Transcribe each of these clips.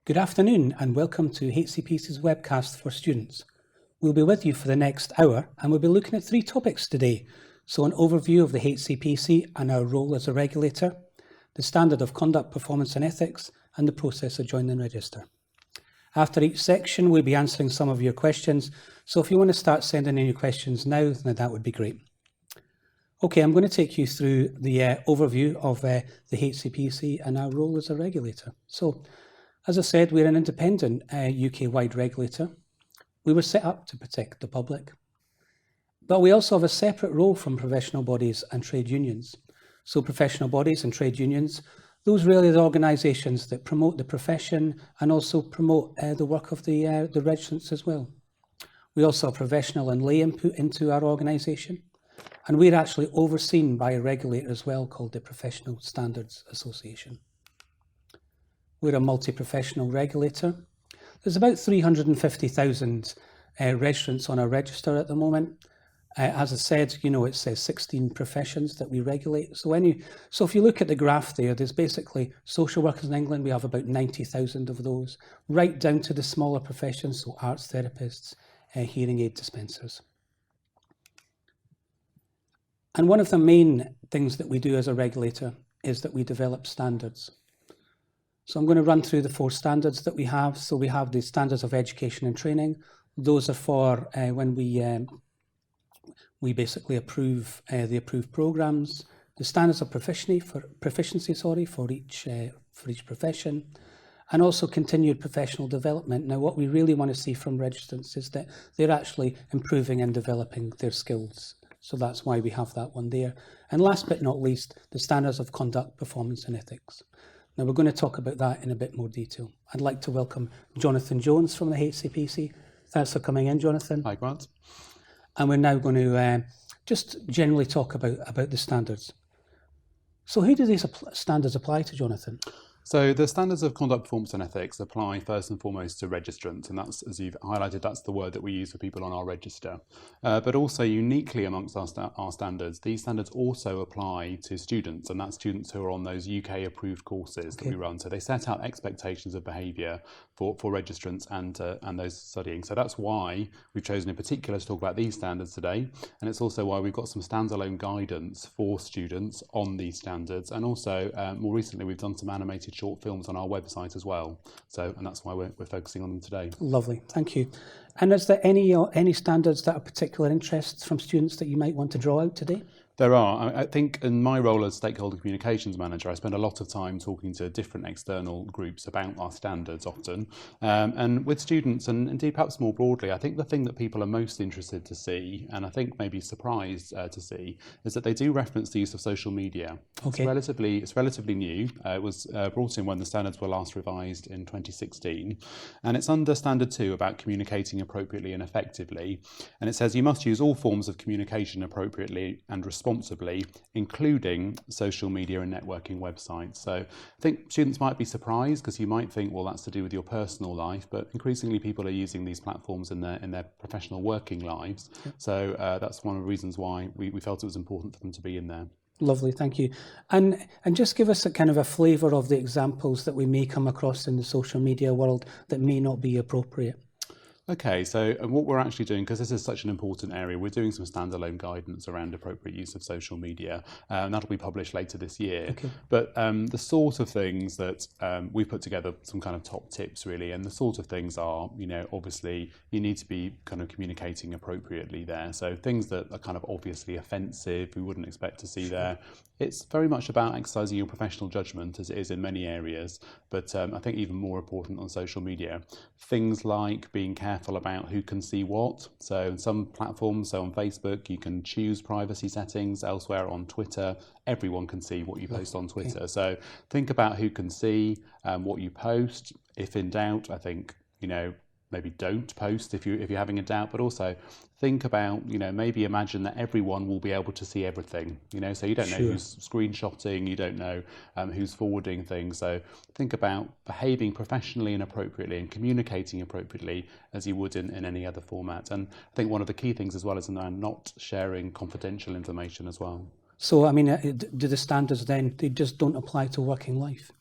Good afternoon and welcome to HCPC's Webcast for students. We'll be with you for the next hour and we'll be looking at three topics today. So an overview of the HCPC and our role as a regulator, the standard of conduct, performance and ethics, and the process of joining the register. After each section, we'll be answering some of your questions. So if you want to start sending in your questions now, then that would be great. Okay, I'm going to take you through the overview of the HCPC and our role as a regulator. So, as I said, we're an independent UK-wide regulator. We were set up to protect the public. But we also have a separate role from professional bodies and trade unions. So professional bodies and trade unions, those really are the organisations that promote the profession and also promote the work of the registrants as well. We also have professional and lay input into our organisation. And we're actually overseen by a regulator as well called the Professional Standards Association. We're a multi-professional regulator. There's about 350,000 registrants on our register at the moment. As I said, it says 16 professions that we regulate. So if you look at the graph there, there's basically social workers in England. We have about 90,000 of those, right down to the smaller professions, so arts therapists, hearing aid dispensers. And one of the main things that we do as a regulator is that we develop standards. So I'm going to run through the 4 standards that we have. So we have the standards of education and training. Those are for when we basically approve the approved programs. The standards of proficiency for each profession, and also continued professional development. Now, what we really want to see from registrants is that they're actually improving and developing their skills. So that's why we have that one there. And last but not least, the standards of conduct, performance and ethics. Now we're going to talk about that in a bit more detail. I'd like to welcome Jonathan Jones from the HCPC. Thanks for coming in, Jonathan. Hi, Grant. And we're now going to just generally talk about the standards. So who do these standards apply to, Jonathan? So the standards of conduct, performance and ethics apply first and foremost to registrants, and that's, as you've highlighted, that's the word that we use for people on our register. But also uniquely amongst our standards, these standards also apply to students, and that's students who are on those UK approved courses that we run. So they set out expectations of behaviour for registrants and those studying. So that's why we've chosen in particular to talk about these standards today, and it's also why we've got some standalone guidance for students on these standards, and also more recently we've done some animated short films on our website as well. And that's why we're focusing on them today. Lovely, thank you. And is there any standards that are particular interests from students that you might want to draw out today? There are. I think in my role as stakeholder communications manager, I spend a lot of time talking to different external groups about our standards often. And with students, and indeed perhaps more broadly, I think the thing that people are most interested to see, and I think maybe surprised to see, is that they do reference the use of social media. Okay. It's relatively new. It was brought in when the standards were last revised in 2016. And it's under Standard 2 about communicating appropriately and effectively. And it says you must use all forms of communication appropriately and responsibly, including social media and networking websites. So I think students might be surprised because you might think, well, that's to do with your personal life, but increasingly people are using these platforms in their professional working lives. Yep. So that's one of the reasons why we felt it was important for them to be in there. Lovely, thank you. And just give us a kind of a flavour of the examples that we may come across in the social media world that may not be appropriate. Okay, so what we're actually doing, because this is such an important area, we're doing some standalone guidance around appropriate use of social media, and that'll be published later this year. Okay. But the sort of things that we've put together, some kind of top tips really, and the sort of things are, obviously you need to be kind of communicating appropriately there. So things that are kind of obviously offensive, we wouldn't expect to see there. It's very much about exercising your professional judgment, as it is in many areas, but I think even more important on social media. Things like being careful about who can see what. So in some platforms, so on Facebook, you can choose privacy settings. Elsewhere on Twitter, everyone can see what you post on Twitter. Okay. So think about who can see what you post. If in doubt, I think, maybe don't post if you're having a doubt, but also think about, maybe imagine that everyone will be able to see everything, so you don't know who's screenshotting, you don't know who's forwarding things. So think about behaving professionally and appropriately and communicating appropriately as you would in any other format. And I think one of the key things as well is not sharing confidential information as well. So, do the standards then, they just don't apply to working life?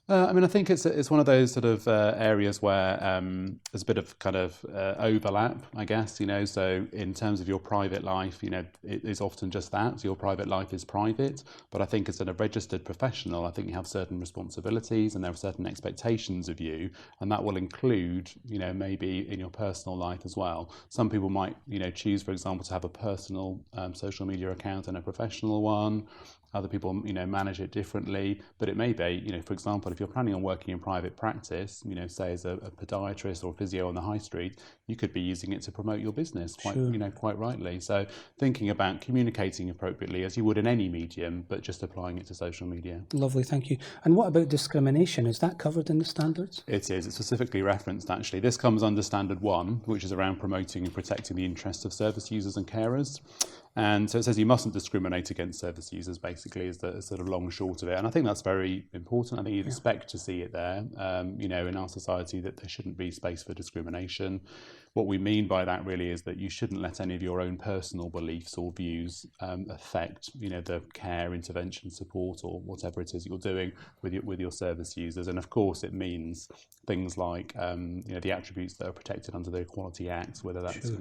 I think it's one of those sort of areas where there's a bit of kind of overlap, I guess, so in terms of your private life, it is often just that. So your private life is private, but I think as a registered professional, I think you have certain responsibilities and there are certain expectations of you, and that will include, maybe in your personal life as well. Some people might, choose, for example, to have a personal social media account and a professional one. Other people, manage it differently, but it may be, for example, if you're planning on working in private practice, say as a podiatrist or a physio on the high street, you could be using it to promote your business quite rightly. So thinking about communicating appropriately as you would in any medium, but just applying it to social media. Lovely, thank you. And what about discrimination? Is that covered in the standards? It is. It's specifically referenced, actually. This comes under Standard 1, which is around promoting and protecting the interests of service users and carers. And so it says you mustn't discriminate against service users, basically, is the sort of long and short of it. And I think that's very important. I think you'd expect to see it there, in our society, that there shouldn't be space for discrimination. What we mean by that really is that you shouldn't let any of your own personal beliefs or views affect, the care, intervention, support, or whatever it is you're doing with your service users. And of course, it means things like, the attributes that are protected under the Equality Act, whether that's,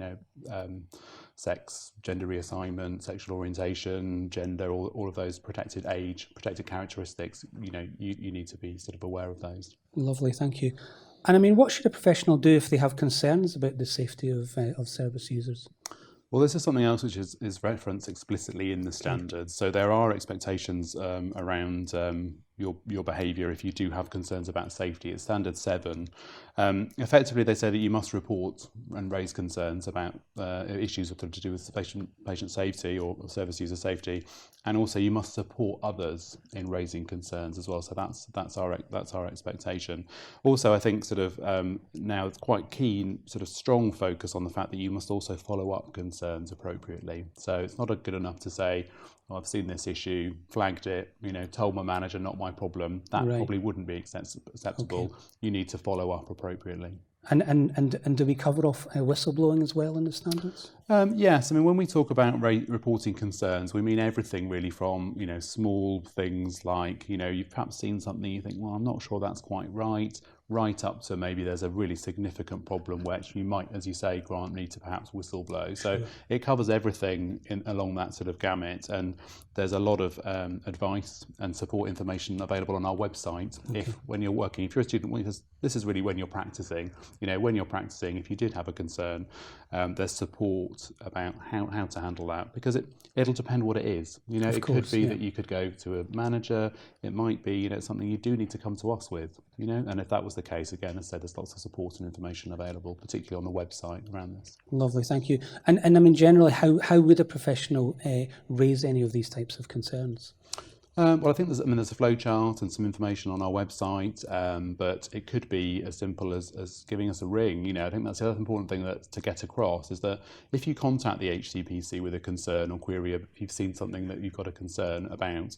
sex, gender reassignment, sexual orientation, gender, all of those protected age, protected characteristics, you need to be sort of aware of those. Lovely, thank you. And what should a professional do if they have concerns about the safety of service users? Well, this is something else which is referenced explicitly in the standards. So there are expectations around your behaviour if you do have concerns about safety. It's Standard 7. Effectively, they say that you must report and raise concerns about issues to do with patient safety or service user safety, and also you must support others in raising concerns as well. So that's our expectation. Also, I think now it's quite keen, strong focus on the fact that you must also follow up concerns appropriately. So it's not good enough to say, I've seen this issue, flagged it, told my manager, not my problem. That probably wouldn't be acceptable. Okay. You need to follow up appropriately. And do we cover off whistleblowing as well in the standards? Yes, when we talk about reporting concerns, we mean everything really from, small things like, you've perhaps seen something, you think, well, I'm not sure that's quite right up to maybe there's a really significant problem which you might, as you say, Grant, need to perhaps whistleblow. So it covers everything along that sort of gamut, and there's a lot of advice and support information available on our website. Okay. If you're a student, this is really when you're practicing. When you're practicing, if you did have a concern, there's support about how to handle that, because it'll depend what it is. It could be that you could go to a manager. It might be something you do need to come to us with. And if that was the case, again, as I said, there's lots of support and information available, particularly on the website around this. Lovely, thank you. And generally, how would a professional raise any of these types of concerns? Well, I think there's a flow chart and some information on our website, but it could be as simple as giving us a ring. I think that's the other important thing to get across is that if you contact the HCPC with a concern or query, if you've seen something that you've got a concern about,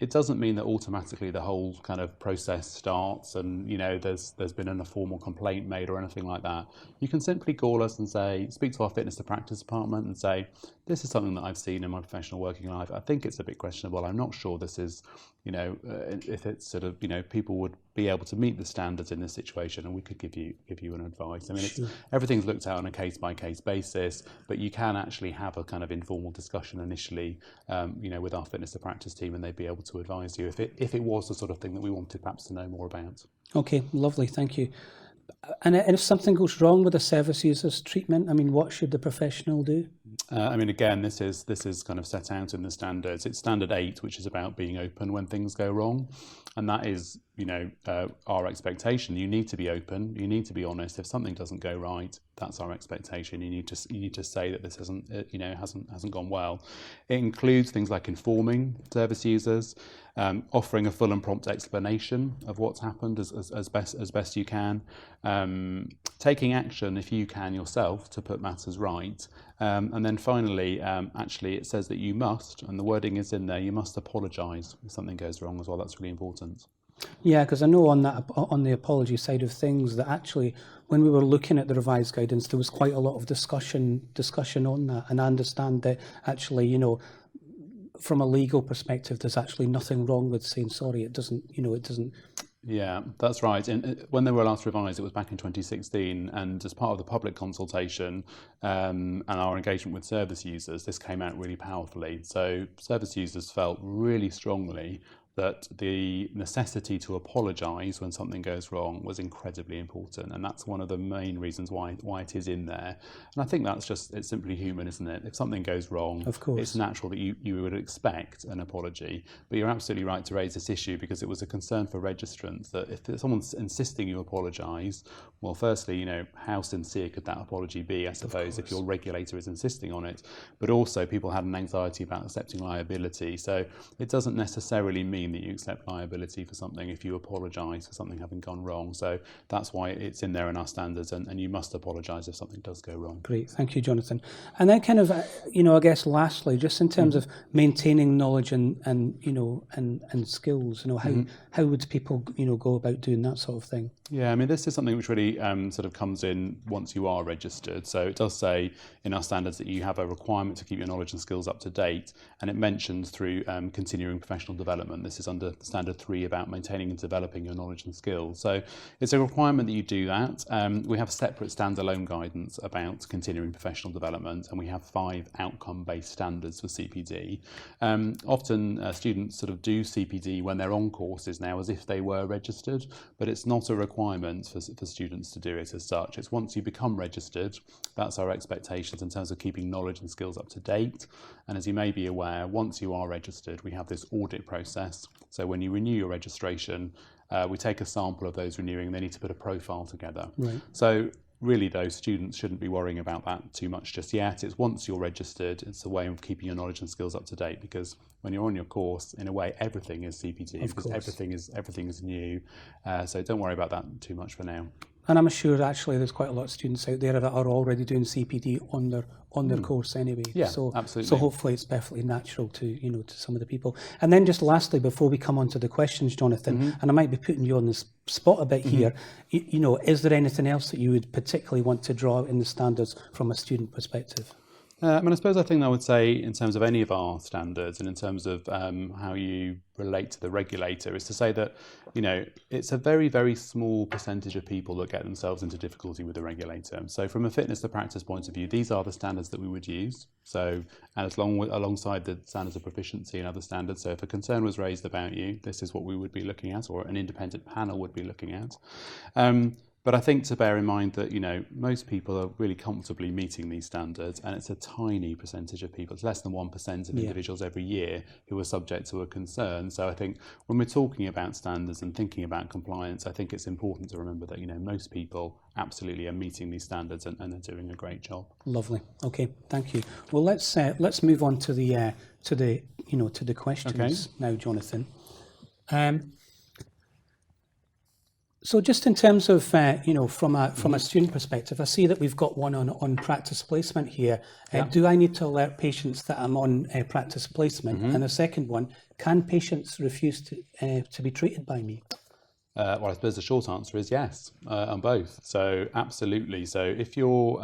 it doesn't mean that automatically the whole kind of process starts and there's been a formal complaint made or anything like that. You can simply call us and speak to our fitness to practice department and say, this is something that I've seen in my professional working life. I think it's a bit questionable. I'm not sure this is, if it's people would be able to meet the standards in this situation, and we could give you an advice. Everything's looked at on a case-by-case basis, but you can actually have a kind of informal discussion initially, with our fitness to practice team, and they'd be able to advise you if it was the sort of thing that we wanted perhaps to know more about. Okay, lovely, thank you. And if something goes wrong with a service user's treatment, what should the professional do? Again, this is kind of set out in the standards. It's Standard 8, which is about being open when things go wrong, and that is, our expectation. You need to be open. You need to be honest. If something doesn't go right, that's our expectation. You need to say that this hasn't gone well. It includes things like informing service users, offering a full and prompt explanation of what's happened as best you can, taking action if you can yourself to put matters right, and then finally, actually, it says that you must, and the wording is in there, you must apologise if something goes wrong as well. That's really important. Yeah, because I know on the apology side of things that actually when we were looking at the revised guidance, there was quite a lot of discussion on that, and I understand that actually, from a legal perspective, there's actually nothing wrong with saying sorry. It doesn't Yeah, that's right. And when they were last revised, it was back in 2016. And as part of the public consultation and our engagement with service users, this came out really powerfully. So service users felt really strongly that the necessity to apologise when something goes wrong was incredibly important, and that's one of the main reasons why it is in there. And I think it's simply human, isn't it? If something goes wrong, of course, it's natural that you would expect an apology. But you're absolutely right to raise this issue, because it was a concern for registrants that if someone's insisting you apologise, well, firstly, how sincere could that apology be, I suppose, if your regulator is insisting on it. But also, people had an anxiety about accepting liability. So it doesn't necessarily mean that you accept liability for something if you apologise for something having gone wrong. So that's why it's in there in our standards, and you must apologise if something does go wrong. Great, thank you, Jonathan. And then kind of, I guess lastly, just in terms of maintaining knowledge and skills, how would people, go about doing that sort of thing? Yeah, I mean, this is something which really sort of comes in once you are registered. So it does say in our standards that you have a requirement to keep your knowledge and skills up to date, and it mentions through continuing professional development. This is under standard 3 about maintaining and developing your knowledge and skills. So it's a requirement that you do that. We have separate standalone guidance about continuing professional development, and we have 5 outcome-based standards for CPD. Often students sort of do CPD when they're on courses now as if they were registered, but it's not a requirement for students to do it as such. It's once you become registered, that's our expectations in terms of keeping knowledge and skills up to date. And as you may be aware, once you are registered, we have this audit process. So when you renew your registration, we take a sample of those renewing. They need to put a profile together. Right. So really, those students shouldn't be worrying about that too much just yet. It's once you're registered, it's a way of keeping your knowledge and skills up to date, because when you're on your course, in a way, everything is CPD, because everything is new. So don't worry about that too much for now. And I'm sure actually there's quite a lot of students out there that are already doing CPD on their course anyway. Yeah, so, absolutely. So hopefully it's perfectly natural to to some of the people. And then just lastly, before we come on to the questions, Jonathan, and I might be putting you on the spot a bit here, is there anything else that you would particularly want to draw out in the standards from a student perspective? I suppose I think I would say in terms of any of our standards and in terms of how you relate to the regulator is to say that, it's a very, very small percentage of people that get themselves into difficulty with the regulator. So from a fitness to practice point of view, these are the standards that we would use. So alongside the standards of proficiency and other standards. So if a concern was raised about you, this is what we would be looking at, or an independent panel would be looking at. But I think to bear in mind that, most people are really comfortably meeting these standards, and it's a tiny percentage of people. It's less than 1% of individuals every year who are subject to a concern. So I think when we're talking about standards and thinking about compliance, I think it's important to remember that, most people absolutely are meeting these standards and are doing a great job. Lovely. Okay, thank you. Well, let's move on to the questions now, Jonathan. So just in terms of, from a student perspective, I see that we've got one on practice placement here. Do I need to alert patients that I'm on practice placement? And a second one, can patients refuse to be treated by me? Well, I suppose the short answer is yes, on both. So absolutely. So if you're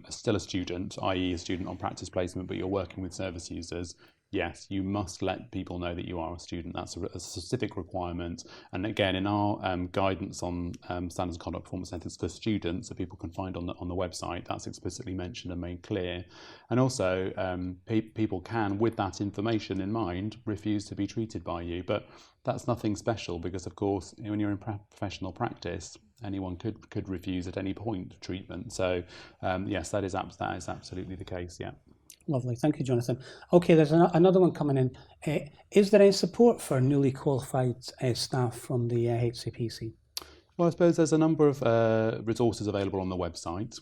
still a student, i.e. a student on practice placement, but you're working with service users, yes, you must let people know that you are a student. That's a specific requirement. And again, in our guidance on standards of conduct performance centres for students that people can find on the website, that's explicitly mentioned and made clear. And also, people can, with that information in mind, refuse to be treated by you. But that's nothing special, because of course, when you're in professional practice, anyone could refuse at any point treatment. So yes, that is absolutely the case. Yeah. Lovely, thank you, Jonathan. Okay, there's another one coming in. Is there any support for newly qualified staff from the HCPC? Well, I suppose there's a number of resources available on the website.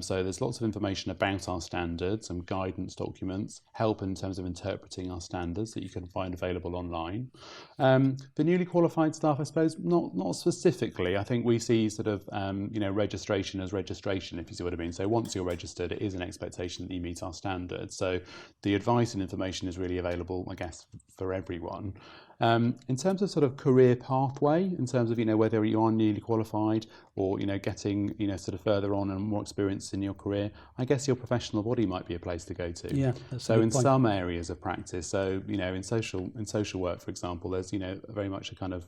So there's lots of information about our standards, some guidance documents, help in terms of interpreting our standards that you can find available online. For newly qualified staff, I suppose not specifically. I think we see sort of registration as registration, if you see what I mean. So once you're registered, it is an expectation that you meet our standards. So the advice and information is really available, I guess, for everyone. In terms of sort of career pathway, in terms of, whether you are newly qualified or, getting, sort of further on and more experience in your career, I guess your professional body might be a place to go to. Yeah, that's so a good in point. some areas of practice, so, in social work, for example, there's, very much a kind of,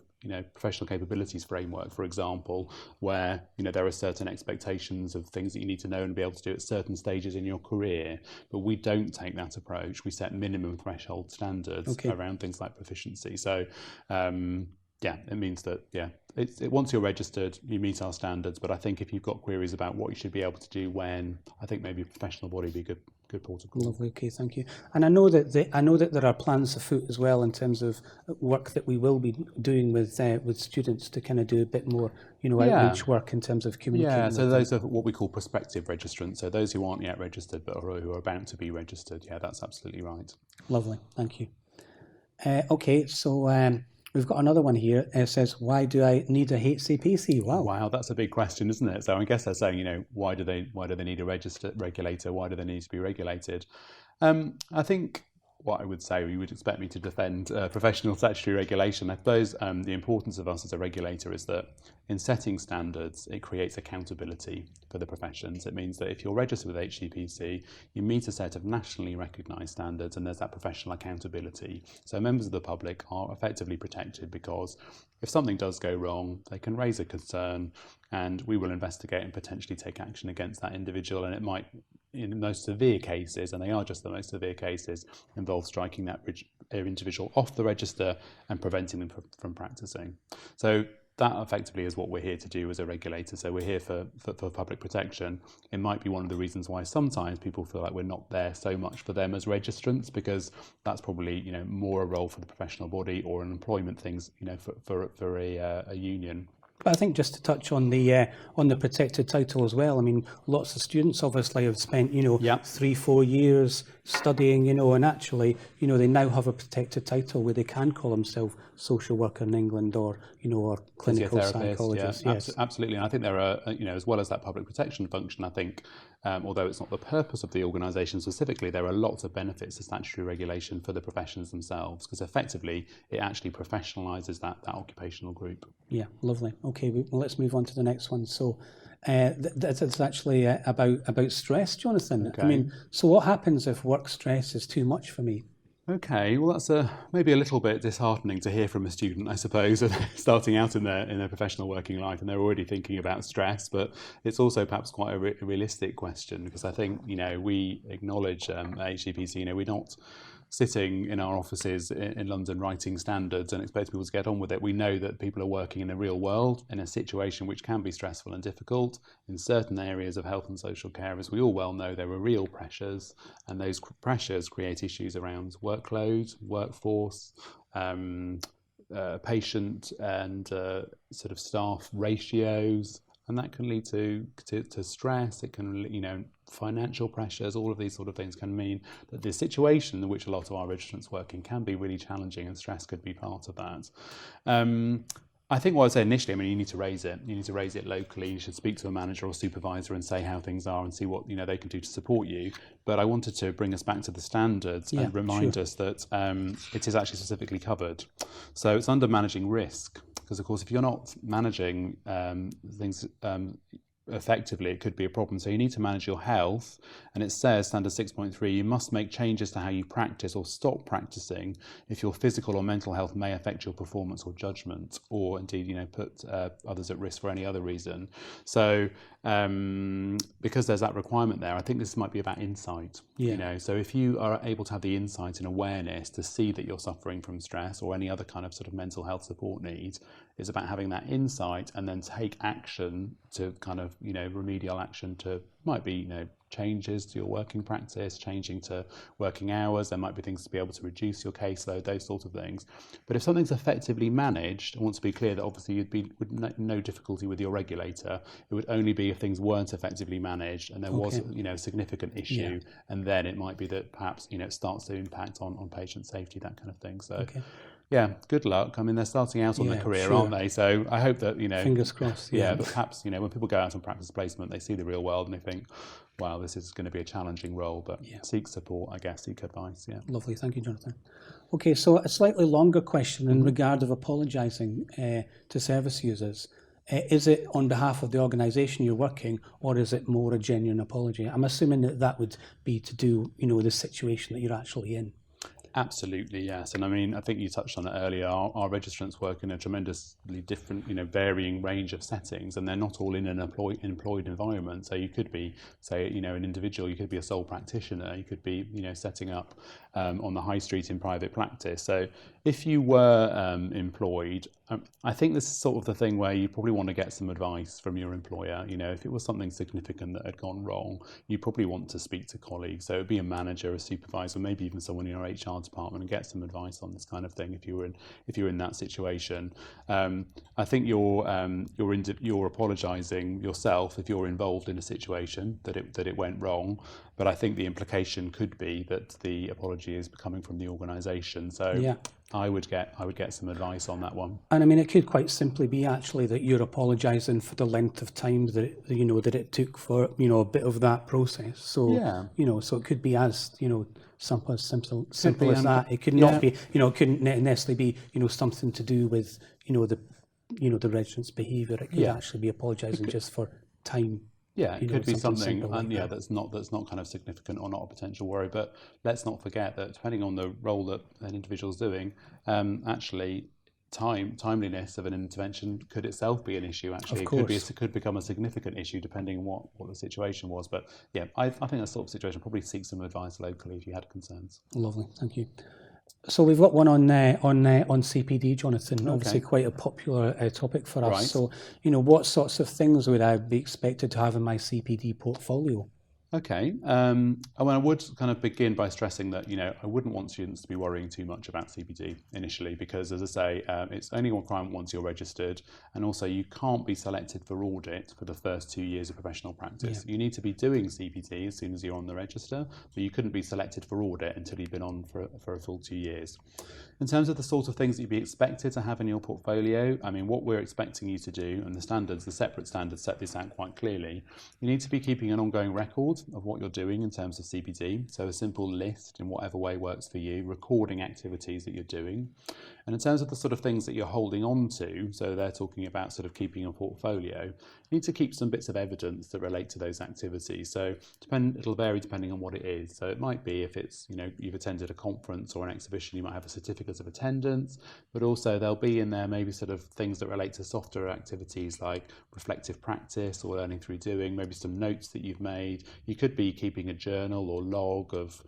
professional capabilities framework, for example, where, there are certain expectations of things that you need to know and be able to do at certain stages in your career. But we don't take that approach. We set minimum threshold standards around things like proficiency. So, it means that, once you're registered, you meet our standards. But I think if you've got queries about what you should be able to do when, I think maybe a professional body would be good protocol. Lovely. Okay, thank you. And I know that there are plans afoot as well in terms of work that we will be doing with students to kind of do a bit more, outreach work in terms of communicating. Yeah, so those are what we call prospective registrants. So those who aren't yet registered but who are about to be registered. Yeah, that's absolutely right. Lovely. Thank you. Okay, so we've got another one here. It says, why do I need a HCPC? Wow, that's a big question, isn't it? So I guess they're saying, why do they need a regulator? Why do they need to be regulated? I think what I would say, you would expect me to defend professional statutory regulation. I suppose the importance of us as a regulator is that in setting standards, it creates accountability for the professions. It means that if you're registered with HCPC, you meet a set of nationally recognised standards and there's that professional accountability. So members of the public are effectively protected because if something does go wrong, they can raise a concern and we will investigate and potentially take action against that individual. And it might, in the most severe cases, and they are just the most severe cases, involve striking that individual off the register and preventing them from practicing. So that effectively is what we're here to do as a regulator. So we're here for public protection. It might be one of the reasons why sometimes people feel like we're not there so much for them as registrants, because that's probably more a role for the professional body or an employment things for a union. But I think just to touch on the protected title as well, I mean, lots of students obviously have spent, 3-4 years studying, and actually, they now have a protected title where they can call themselves social worker in England or clinical psychologist. Yeah, yes, absolutely. And I think there are, as well as that public protection function, I think, although it's not the purpose of the organisation specifically, there are lots of benefits to statutory regulation for the professions themselves, because effectively it actually professionalises that occupational group. Yeah, lovely. Okay, well, let's move on to the next one. So that's actually about stress, Jonathan. Okay. I mean, so what happens if work stress is too much for me? Okay, well, that's maybe a little bit disheartening to hear from a student, I suppose, starting out in their professional working life, and they're already thinking about stress. But it's also perhaps quite a realistic question, because I think we acknowledge at HCPC, we're not sitting in our offices in London writing standards and expect people to get on with it. We know that people are working in the real world in a situation which can be stressful and difficult. In certain areas of health and social care, as we all well know, there are real pressures, and those pressures create issues around workload, workforce, patient and sort of staff ratios, and that can lead to stress. It can, financial pressures. All of these sort of things can mean that the situation in which a lot of our registrants work in can be really challenging, and stress could be part of that. I think what I'd say initially, you need to raise it. You need to raise it locally. You should speak to a manager or supervisor and say how things are and see what they can do to support you. But I wanted to bring us back to the standards and remind us that it is actually specifically covered. So it's under managing risk, because of course if you're not managing things effectively, it could be a problem. So you need to manage your health, and it says, standard 6.3, you must make changes to how you practice or stop practicing if your physical or mental health may affect your performance or judgment, or indeed put others at risk for any other reason. So because there's that requirement there, I think this might be about insight. So if you are able to have the insight and awareness to see that you're suffering from stress or any other kind of sort of mental health support needs, it's about having that insight and then take action to kind of remedial action to, might be changes to your working practice, changing to working hours. There might be things to be able to reduce your caseload, those sorts of things. But if something's effectively managed, I want to be clear that obviously you'd be with no difficulty with your regulator. It would only be if things weren't effectively managed and there was a significant issue, and then it might be that perhaps it starts to impact on patient safety, that kind of thing. So yeah, good luck. I mean, they're starting out on their career, sure. aren't they? So I hope that, Fingers crossed. yeah, but perhaps, when people go out on practice placement, they see the real world and they think, wow, this is going to be a challenging role, but seek support, I guess, seek advice. Yeah. Lovely. Thank you, Jonathan. Okay, so a slightly longer question in regard of apologising to service users. Is it on behalf of the organisation you're working, or is it more a genuine apology? I'm assuming that would be to do, with the situation that you're actually in. Absolutely, yes. And I mean, I think you touched on it earlier. Our registrants work in a tremendously different, varying range of settings, and they're not all in an employed environment. So you could be, say, an individual, you could be a sole practitioner, you could be, setting up on the high street in private practice. So if you were employed, I think this is sort of the thing where you probably want to get some advice from your employer. If it was something significant that had gone wrong, you probably want to speak to colleagues. So it'd be a manager, a supervisor, maybe even someone in your HR department, and get some advice on this kind of thing if you're in that situation. I think you're apologising yourself if you're involved in a situation that it went wrong. But I think the implication could be that the apology is coming from the organisation. So I would get some advice on that one. And I mean, it could quite simply be actually that you're apologising for the length of time that that it took for a bit of that process. So so it could be as simple as that. It could not be it couldn't necessarily be something to do with the the resident's behaviour. It could actually be apologising just for time. Yeah, it could be something, like and that's not kind of significant or not a potential worry. But let's not forget that depending on the role that an individual's doing, actually, timeliness of an intervention could itself be an issue. Actually, it could become a significant issue depending on what the situation was. But yeah, I think that sort of situation probably seek some advice locally if you had concerns. Lovely, thank you. So we've got one on CPD, Jonathan. Okay. Obviously, quite a popular topic for us. Right. So, what sorts of things would I be expected to have in my CPD portfolio? Okay. I would kind of begin by stressing that, I wouldn't want students to be worrying too much about CPD initially, because, as I say, it's only a requirement once you're registered, and also you can't be selected for audit for the first 2 years of professional practice. Yeah. You need to be doing CPD as soon as you're on the register, but you couldn't be selected for audit until you've been on for a full 2 years. In terms of the sort of things that you'd be expected to have in your portfolio, I mean, what we're expecting you to do, and the separate standards set this out quite clearly, you need to be keeping an ongoing record of what you're doing in terms of CPD, so a simple list in whatever way works for you, recording activities that you're doing. And in terms of the sort of things that you're holding on to, so they're talking about sort of keeping a portfolio, you need to keep some bits of evidence that relate to those activities. So it'll vary depending on what it is. So it might be if it's, you've attended a conference or an exhibition, you might have a certificate of attendance, but also there'll be in there maybe sort of things that relate to softer activities like reflective practice or learning through doing, maybe some notes that you've made. You could be keeping a journal or log of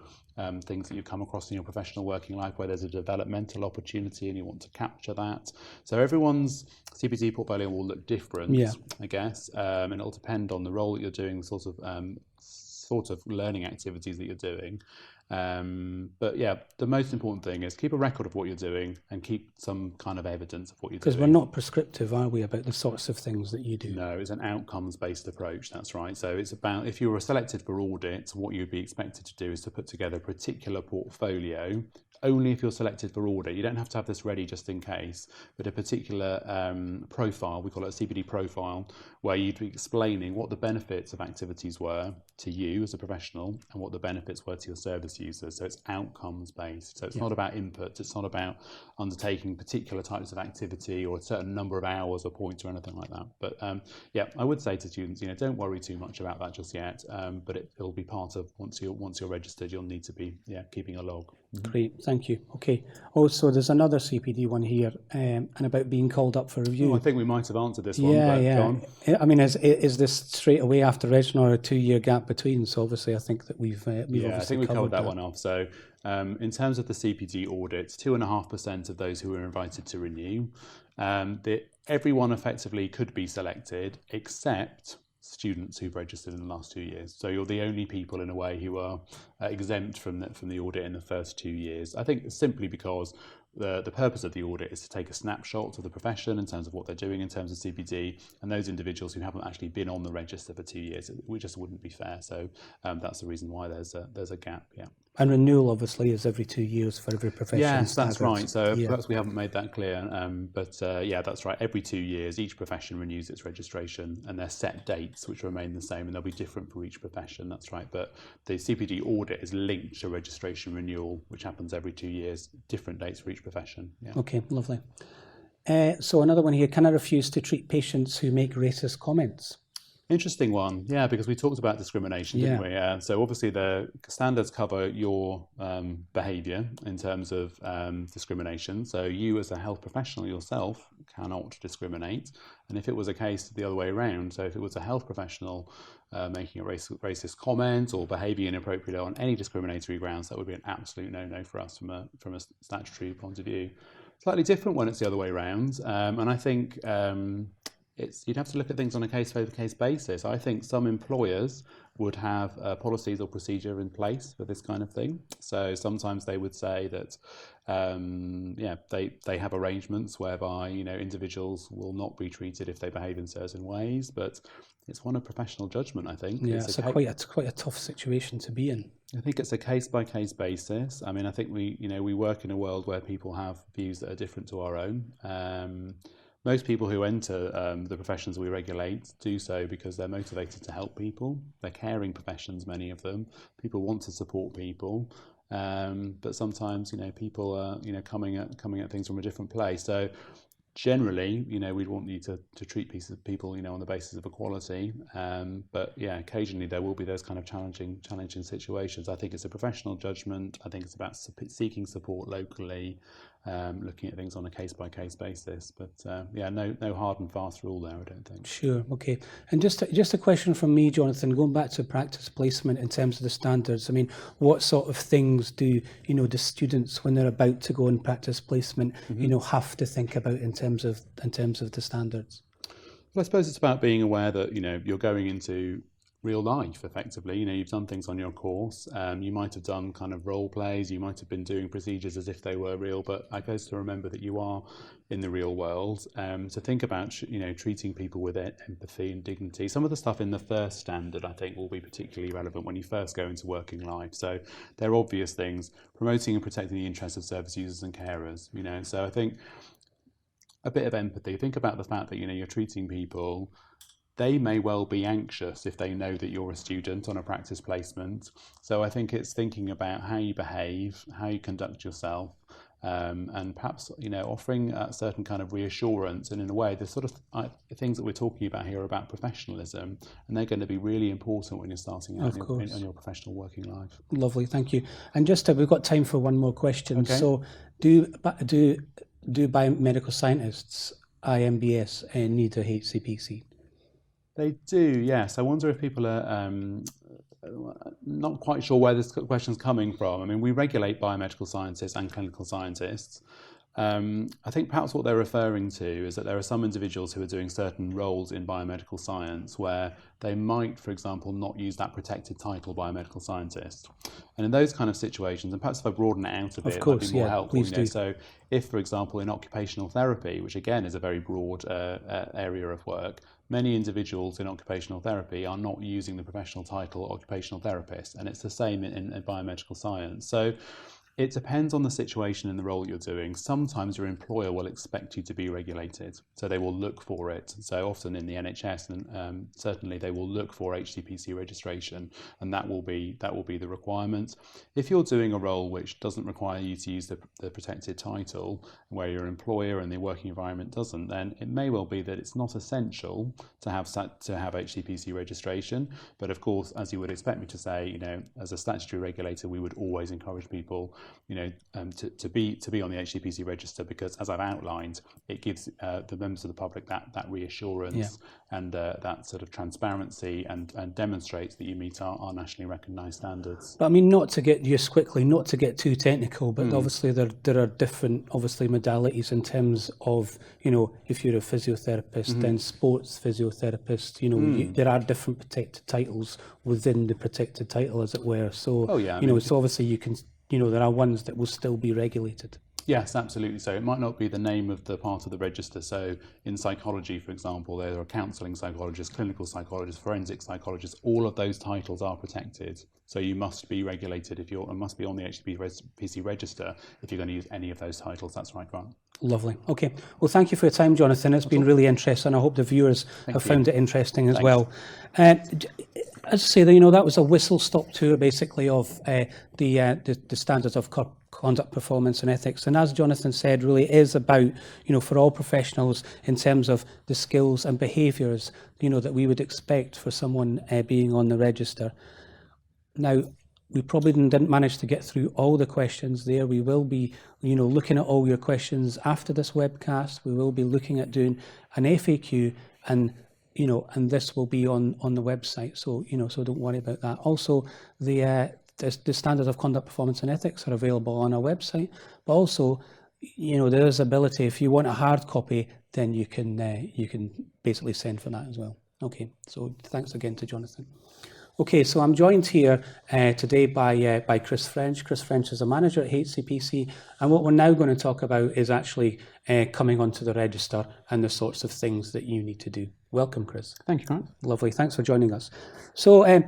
things that you've come across in your professional working life where there's a developmental opportunity and you want to capture that. So everyone's CPD portfolio will look different, I guess, and it'll depend on the role that you're doing, the sort of learning activities that you're doing. But yeah, the most important thing is keep a record of what you're doing and keep some kind of evidence of what you're doing. Because we're not prescriptive, are we, about the sorts of things that you do? No, it's an outcomes-based approach, that's right. So it's about, if you were selected for audit, what you'd be expected to do is to put together a particular portfolio. Only if you're selected for audit. You don't have to have this ready just in case, but a particular profile, we call it a CPD profile, where you'd be explaining what the benefits of activities were to you as a professional and what the benefits were to your service users. So it's outcomes based. So it's not about inputs. It's not about undertaking particular types of activity or a certain number of hours or points or anything like that. But I would say to students, don't worry too much about that just yet. But it'll be part of once you're registered, you'll need to be keeping a log. Great, thank you. Okay. Also, there's another CPD one here, and about being called up for review. I think we might have answered this one. Go on. I mean, is this straight away after registering or a 2-year gap between? So obviously, I think that we've obviously I think we covered that one off. So in terms of the CPD audits, 2.5% of those who were invited to renew, everyone effectively could be selected except students who've registered in the last 2 years. So you're the only people in a way who are exempt from the audit in the first 2 years. I think simply because the purpose of the audit is to take a snapshot of the profession in terms of what they're doing in terms of CPD, and those individuals who haven't actually been on the register for 2 years, it just wouldn't be fair. So that's the reason why there's a gap. Yeah. And renewal obviously is every 2 years for every profession. Yes, that's standards. right. So Yeah. perhaps we haven't made that clear, but yeah, that's right. Every 2 years, each profession renews its registration, and they're set dates which remain the same, and they'll be different for each profession. That's right. But the CPD audit is linked to registration renewal, which happens every 2 years, different dates for each profession. Yeah. Okay, lovely. So another one here, can I refuse to treat patients who make racist comments? Interesting one, yeah, because we talked about discrimination, didn't we? So obviously the standards cover your behaviour in terms of discrimination. So you as a health professional yourself cannot discriminate. And if it was a case the other way around, so if it was a health professional making a racist comment or behaving inappropriately on any discriminatory grounds, that would be an absolute no-no for us from a statutory point of view. Slightly different when it's the other way around, and I think you'd have to look at things on a case-by-case basis. I think some employers would have policies or procedure in place for this kind of thing. So sometimes they would say that, they have arrangements whereby individuals will not be treated if they behave in certain ways. But it's one of professional judgment, I think. Yeah, it's quite a tough situation to be in. I think it's a case-by-case basis. I mean, I think we work in a world where people have views that are different to our own. Most people who enter the professions we regulate do so because they're motivated to help people. They're caring professions, many of them. People want to support people, but sometimes people are coming at things from a different place. So generally, we'd want you to treat people on the basis of equality. But yeah, occasionally there will be those kind of challenging situations. I think it's a professional judgment. I think it's about seeking support locally. Looking at things on a case-by-case basis, but no hard and fast rule there, I don't think. Sure, okay. And just a question from me, Jonathan, going back to practice placement in terms of the standards. I mean, what sort of things do the students, when they're about to go in practice placement, have to think about in terms of the standards? Well, I suppose it's about being aware that you're going into real life, effectively. You've done things on your course. You might have done kind of role plays. You might have been doing procedures as if they were real. But I guess to remember that you are in the real world. To think about treating people with empathy and dignity. Some of the stuff in the first standard, I think, will be particularly relevant when you first go into working life. So they're obvious things: promoting and protecting the interests of service users and carers. So I think a bit of empathy. Think about the fact that you're treating people. They may well be anxious if they know that you're a student on a practice placement. So I think it's thinking about how you behave, how you conduct yourself, and perhaps offering a certain kind of reassurance. And in a way, the sort of things that we're talking about here are about professionalism, and they're going to be really important when you're starting out in your professional working life. Lovely, thank you. And just we've got time for one more question. Okay. So, do biomedical scientists, IMBS, need a HCPC? They do, yes. I wonder if people are not quite sure where this question's coming from. I mean, we regulate biomedical scientists and clinical scientists. I think perhaps what they're referring to is that there are some individuals who are doing certain roles in biomedical science where they might, for example, not use that protected title biomedical scientist. And in those kind of situations, and perhaps if I broaden it out a bit, it might be more helpful. So if, for example, in occupational therapy, which again is a very broad area of work, many individuals in occupational therapy are not using the professional title occupational therapist, and it's the same in biomedical science. So it depends on the situation and the role you're doing. Sometimes your employer will expect you to be regulated, so they will look for it. So often in the NHS, and certainly they will look for HCPC registration, and that will be the requirement. If you're doing a role which doesn't require you to use the protected title, where your employer and the working environment doesn't, then it may well be that it's not essential to have HCPC registration. But of course, as you would expect me to say, as a statutory regulator, we would always encourage people to be on the HCPC register, because as I've outlined, it gives the members of the public that reassurance and that sort of transparency, and demonstrates that you meet our nationally recognised standards. But I mean, not to get too technical, but obviously there are different modalities in terms of if you're a physiotherapist, then sports physiotherapist, there are different protected titles within the protected title, as it were. So so obviously you can. There are ones that will still be regulated. Yes, absolutely. So it might not be the name of the part of the register. So in psychology, for example, there are counselling psychologists, clinical psychologists, forensic psychologists. All of those titles are protected. So you must be regulated and must be on the HCPC register if you're going to use any of those titles. That's right, Grant. Lovely. Okay. Well, thank you for your time, Jonathan. It's been really interesting. I hope the viewers have found it interesting as well. As I say, that was a whistle-stop tour, basically, of the standards of conduct, performance and ethics. And as Jonathan said, really is about, for all professionals in terms of the skills and behaviours, that we would expect for someone being on the register. Now, we probably didn't manage to get through all the questions there. We will be, looking at all your questions after this webcast. We will be looking at doing an FAQ, and this will be on the website. So, so don't worry about that. Also, the standards of conduct, performance and ethics are available on our website. But also, there is ability, if you want a hard copy, then you can basically send for that as well. Okay, so thanks again to Jonathan. Okay, so I'm joined here today by Chris French. Chris French is a manager at HCPC, and what we're now going to talk about is actually coming onto the register and the sorts of things that you need to do. Welcome, Chris. Thank you, Grant. Lovely, thanks for joining us. So,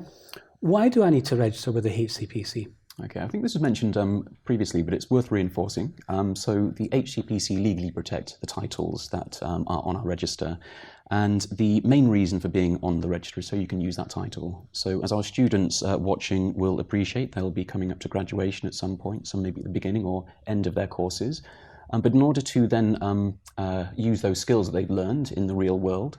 why do I need to register with the HCPC? Okay, I think this was mentioned previously, but it's worth reinforcing. So the HCPC legally protect the titles that are on our register. And the main reason for being on the register is so you can use that title. So as our students watching will appreciate, they'll be coming up to graduation at some point, some maybe at the beginning or end of their courses. But in order to then use those skills that they've learned in the real world,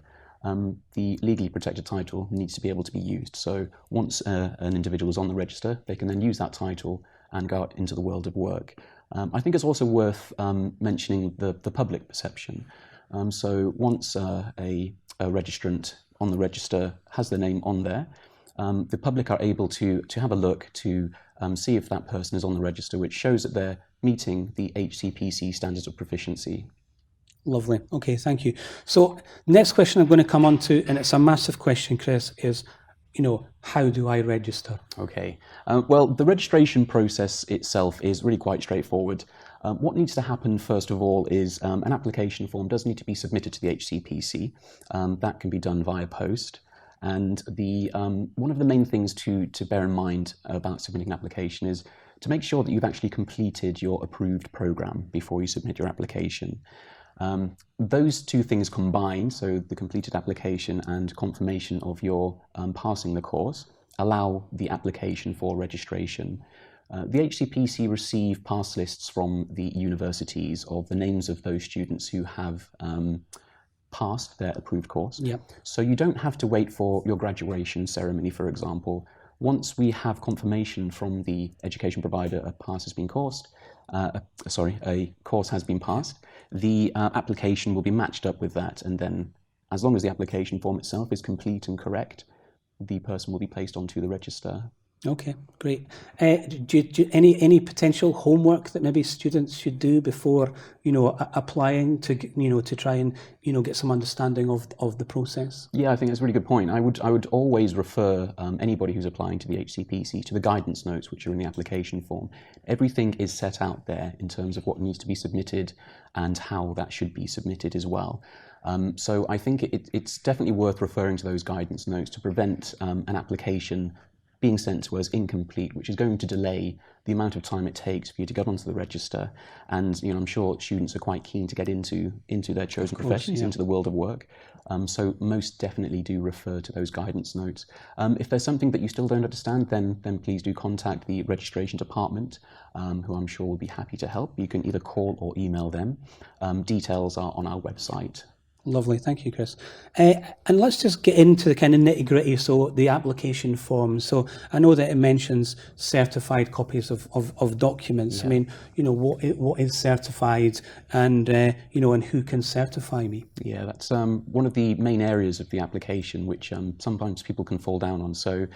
the legally protected title needs to be able to be used. So once an individual is on the register, they can then use that title and go out into the world of work. I think it's also worth mentioning the public perception. So once a registrant on the register has their name on there, the public are able to have a look to see if that person is on the register, which shows that they're meeting the HCPC standards of proficiency. Lovely. Okay, thank you. So next question I'm going to come on to, and it's a massive question, Chris, is, how do I register? Okay. Well, the registration process itself is really quite straightforward. What needs to happen, first of all, is an application form does need to be submitted to the HCPC. That can be done via post. And one of the main things to bear in mind about submitting an application is to make sure that you've actually completed your approved program before you submit your application. Those two things combined, so the completed application and confirmation of your passing the course, allow the application for registration. The HCPC receive pass lists from the universities of the names of those students who have passed their approved course. Yep. So you don't have to wait for your graduation ceremony, for example. Once we have confirmation from the education provider a course has been passed, the application will be matched up with that, and then as long as the application form itself is complete and correct, the person will be placed onto the register. Okay, great. Do any potential homework that maybe students should do before applying to to try and get some understanding of the process? Yeah, I think that's a really good point. I would always refer anybody who's applying to the HCPC to the guidance notes which are in the application form. Everything is set out there in terms of what needs to be submitted and how that should be submitted as well. So I think it's definitely worth referring to those guidance notes to prevent an application being sent to us incomplete, which is going to delay the amount of time it takes for you to get onto the register. And I'm sure students are quite keen to get into their chosen professions, into the world of work. So most definitely do refer to those guidance notes. If there's something that you still don't understand, then please do contact the registration department, who I'm sure will be happy to help. You can either call or email them. Details are on our website. Lovely, thank you, Chris. And let's just get into the kind of nitty-gritty, so the application form. So I know that it mentions certified copies of documents. Yeah. I mean, what is certified, and and who can certify me? Yeah, that's one of the main areas of the application which sometimes people can fall down on. So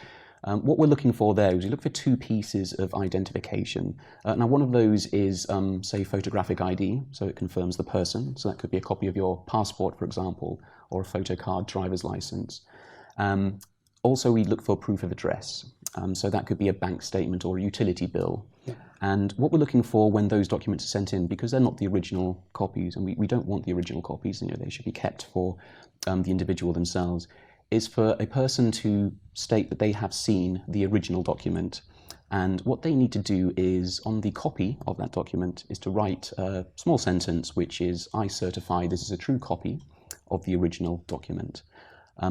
what we're looking for there is we look for two pieces of identification. Now, one of those is, say, photographic ID, so it confirms the person. So that could be a copy of your passport, for example, or a photo card, driver's license. Also, we look for proof of address. So that could be a bank statement or a utility bill. Yeah. And what we're looking for when those documents are sent in, because they're not the original copies, and we don't want the original copies, they should be kept for the individual themselves, is for a person to state that they have seen the original document. And what they need to do is, on the copy of that document, is to write a small sentence, which is, "I certify this is a true copy of the original document."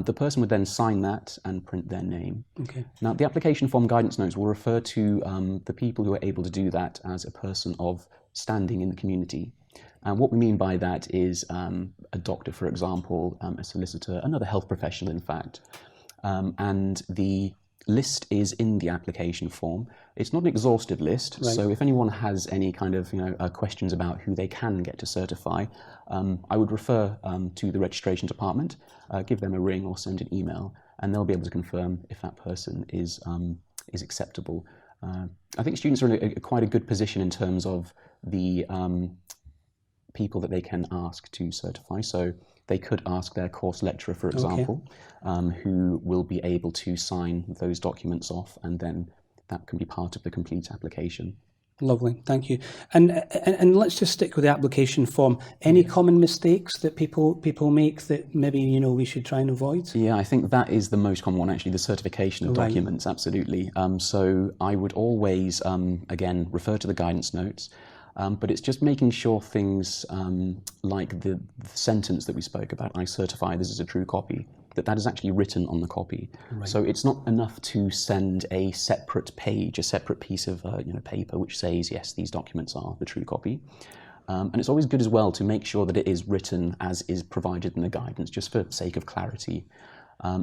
The person would then sign that and print their name. Okay. Now, the application form guidance notes will refer to the people who are able to do that as a person of standing in the community. And what we mean by that is a doctor, for example, a solicitor, another health professional, in fact. And the list is in the application form. It's not an exhaustive list, right. So if anyone has any kind of questions about who they can get to certify, I would refer to the registration department, give them a ring or send an email, and they'll be able to confirm if that person is acceptable. I think students are in quite a good position in terms of the people that they can ask to certify. So they could ask their course lecturer, for example, who will be able to sign those documents off, and then that can be part of the complete application. Lovely, thank you. And let's just stick with the application form. Any common mistakes that people make that maybe we should try and avoid? Yeah, I think that is the most common one, actually, the certification of documents, absolutely. So I would always, again, refer to the guidance notes. But it's just making sure things like the sentence that we spoke about, "I certify this is a true copy," that is actually written on the copy. Right. So it's not enough to send a separate page, a separate piece of paper which says, yes, these documents are the true copy. And it's always good as well to make sure that it is written as is provided in the guidance, just for sake of clarity.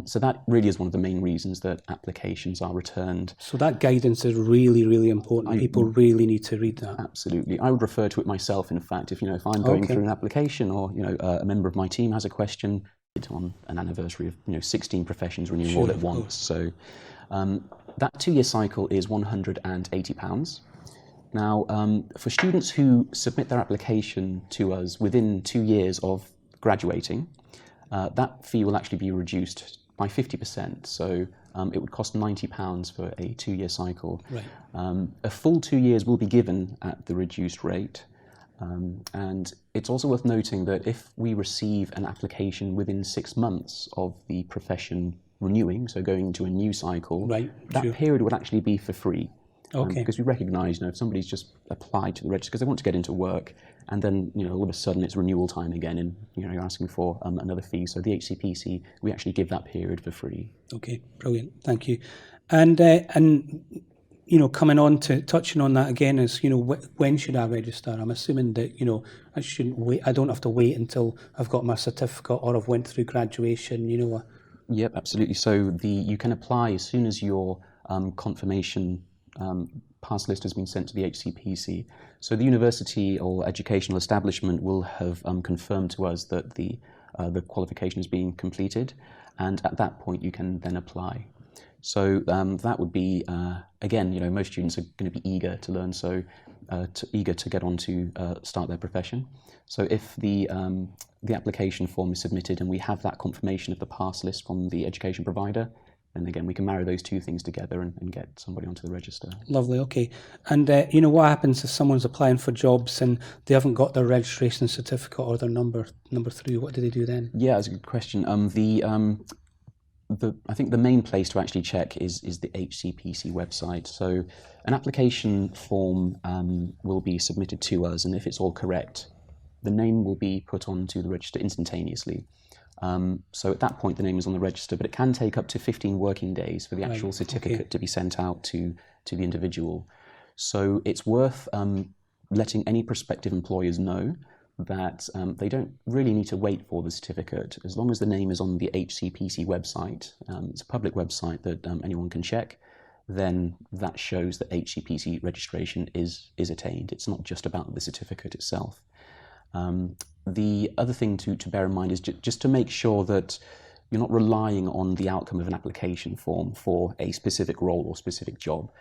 So that really is one of the main reasons that applications are returned. So that guidance is really, really important. People really need to read that. Absolutely. I would refer to it myself, in fact. If I'm going through an application, or a member of my team has a question on an anniversary of 16 professions renewing all at once. So that 2-year cycle is £180. Now, for students who submit their application to us within 2 years of graduating, that fee will actually be reduced by 50%. So it would cost £90 for a 2-year cycle. Right. A full 2 years will be given at the reduced rate. And it's also worth noting that if we receive an application within 6 months of the profession renewing, so going into a new cycle, that period would actually be for free. Because we recognise, if somebody's just applied to the register because they want to get into work, and then all of a sudden it's renewal time again, and you're asking for another fee. So the HCPC, we actually give that period for free. Okay, brilliant, thank you. And coming on to touching on that again is when should I register? I'm assuming that I shouldn't wait. I don't have to wait until I've got my certificate or I've went through graduation. Yep, absolutely. So you can apply as soon as your confirmation pass list has been sent to the HCPC. So the university or educational establishment will have confirmed to us that the qualification is being completed, and at that point you can then apply. So that would be, again, most students are going to be eager to learn, so eager to get on to start their profession. So if the application form is submitted and we have that confirmation of the pass list from the education provider, then again, we can marry those two things together and get somebody onto the register. Lovely, okay. And what happens if someone's applying for jobs and they haven't got their registration certificate or their number 3? What do they do then? Yeah, that's a good question. I think the main place to actually check is the HCPC website. So an application form will be submitted to us, and if it's all correct, the name will be put onto the register instantaneously. So at that point, the name is on the register, but it can take up to 15 working days for the actual certificate to be sent out to the individual. So it's worth letting any prospective employers know that they don't really need to wait for the certificate. As long as the name is on the HCPC website, it's a public website that anyone can check, then that shows that HCPC registration is attained. It's not just about the certificate itself. The other thing to bear in mind is just to make sure that you're not relying on the outcome of an application form for a specific role or specific job.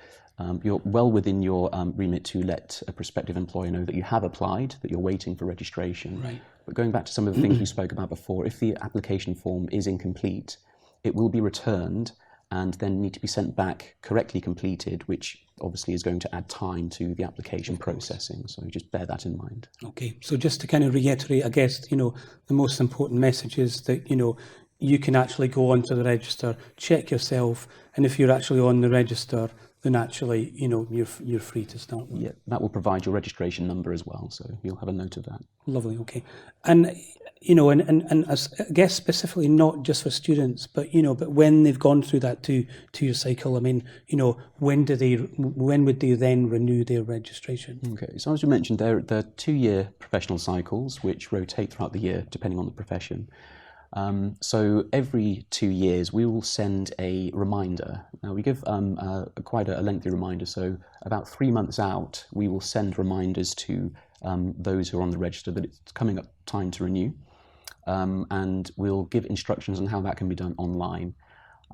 You're well within your remit to let a prospective employer know that you have applied, that you're waiting for registration. Right. But going back to some of the things we spoke about before, if the application form is incomplete, it will be returned, and then need to be sent back correctly completed, which obviously is going to add time to the application processing. So just bear that in mind. Okay, so just to kind of reiterate, I guess, the most important message is that, you can actually go onto the register, check yourself, and if you're actually on the register, then actually, you're free to start with. Yeah, that will provide your registration number as well, so you'll have a note of that. Lovely, okay. And, and I guess specifically not just for students, but, but when they've gone through that two-year cycle, I mean, when would they then renew their registration? Okay, so as we mentioned, there are 2-year professional cycles which rotate throughout the year depending on the profession. So every 2 years we will send a reminder. Now we give quite a lengthy reminder, so about 3 months out we will send reminders to those who are on the register that it's coming up time to renew, and we'll give instructions on how that can be done online.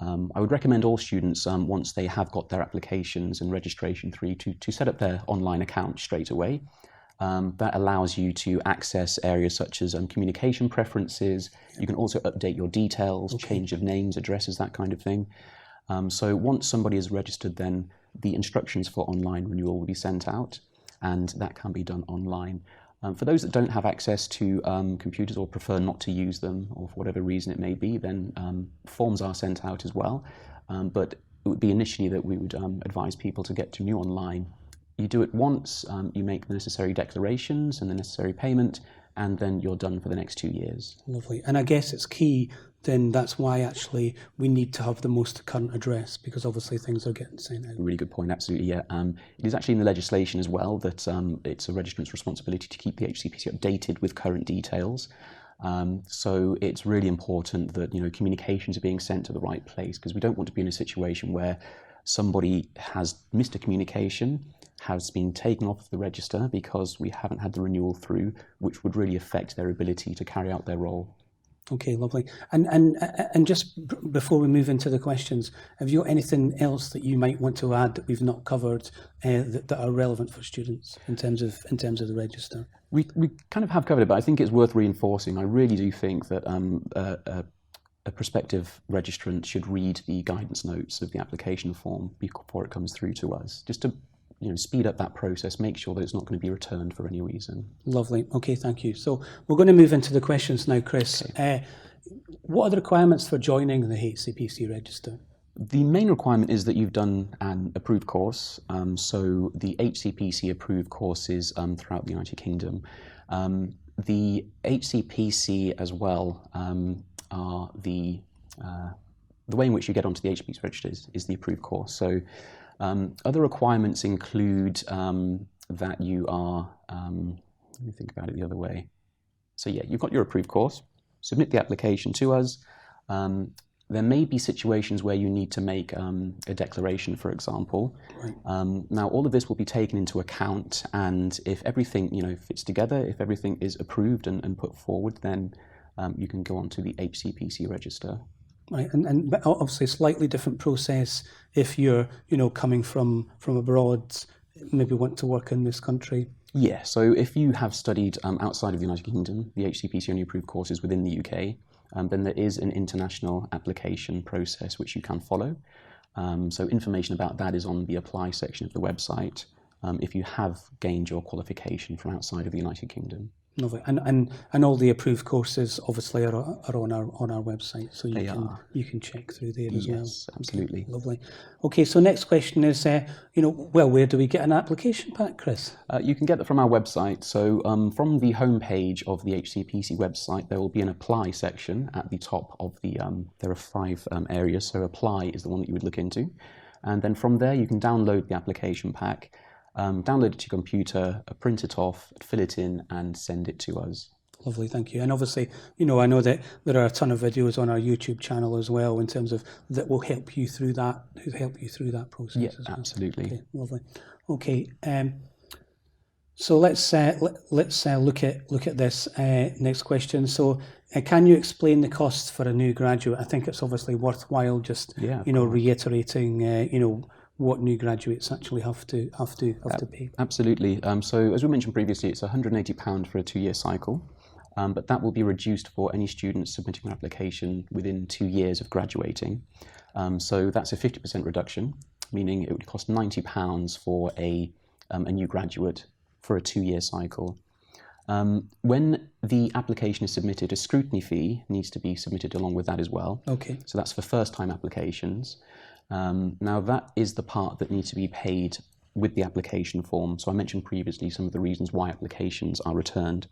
I would recommend all students, once they have got their applications and registration through, to set up their online account straight away. That allows you to access areas such as communication preferences. You can also update your details, change of names, addresses, that kind of thing. So once somebody is registered, then the instructions for online renewal will be sent out, and that can be done online. For those that don't have access to computers or prefer not to use them, or for whatever reason it may be, then forms are sent out as well. But it would be initially that we would advise people to get to renew online. You do it once, you make the necessary declarations and the necessary payment, and then you're done for the next 2 years. Lovely. And I guess it's key, then that's why actually we need to have the most current address, because obviously things are getting sent out. Really good point, absolutely, yeah. It is actually in the legislation as well that it's a registrant's responsibility to keep the HCPC updated with current details. So it's really important that communications are being sent to the right place, because we don't want to be in a situation where somebody has missed a communication, has been taken off the register because we haven't had the renewal through, which would really affect their ability to carry out their role. Okay, lovely. And just before we move into the questions, have you got anything else that you might want to add that we've not covered that are relevant for students in terms of the register? We kind of have covered it, but I think it's worth reinforcing. I really do think that a prospective registrant should read the guidance notes of the application form before it comes through to us, just to speed up that process, make sure that it's not going to be returned for any reason. Lovely. Okay, thank you. So we're going to move into the questions now, Chris. Okay. What are the requirements for joining the HCPC Register? The main requirement is that you've done an approved course. So the HCPC approved courses throughout the United Kingdom. The HCPC as well are the way in which you get onto the HCPC Register is the approved course. So other requirements include that you are, let me think about it the other way. So yeah, you've got your approved course, submit the application to us. There may be situations where you need to make a declaration, for example. Right. Now, all of this will be taken into account, and if everything fits together, if everything is approved and put forward, then you can go on to the HCPC Register. Right, and obviously a slightly different process if you're, coming from abroad, maybe want to work in this country. Yeah, so if you have studied outside of the United Kingdom, the HCPC only approved courses within the UK, then there is an international application process which you can follow. So information about that is on the apply section of the website if you have gained your qualification from outside of the United Kingdom. Lovely. And all the approved courses obviously are on our website, so you can check through there as well. Yes, absolutely. Okay, lovely. Okay, so next question is, where do we get an application pack, Chris? You can get that from our website. So from the homepage of the HCPC website, there will be an apply section at the top of the. There are 5 areas, so apply is the one that you would look into, and then from there you can download the application pack. Download it to your computer, print it off, fill it in, and send it to us. Lovely, thank you. And obviously, I know that there are a ton of videos on our YouTube channel as well, in terms of that will help you through that process. Yeah, as well. absolutely. Okay, lovely. Okay, so let's look at this next question. So, can you explain the costs for a new graduate? I think it's obviously worthwhile just reiterating what new graduates actually have to pay. Absolutely. So as we mentioned previously, it's £180 for a 2-year cycle. but that will be reduced for any students submitting an application within 2 years of graduating. So that's a 50% reduction, meaning it would cost £90 for a new graduate for a 2-year cycle. When the application is submitted, a scrutiny fee needs to be submitted along with that as well. Okay. So that's for first-time applications. Now that is the part that needs to be paid with the application form. So I mentioned previously some of the reasons why applications are returned.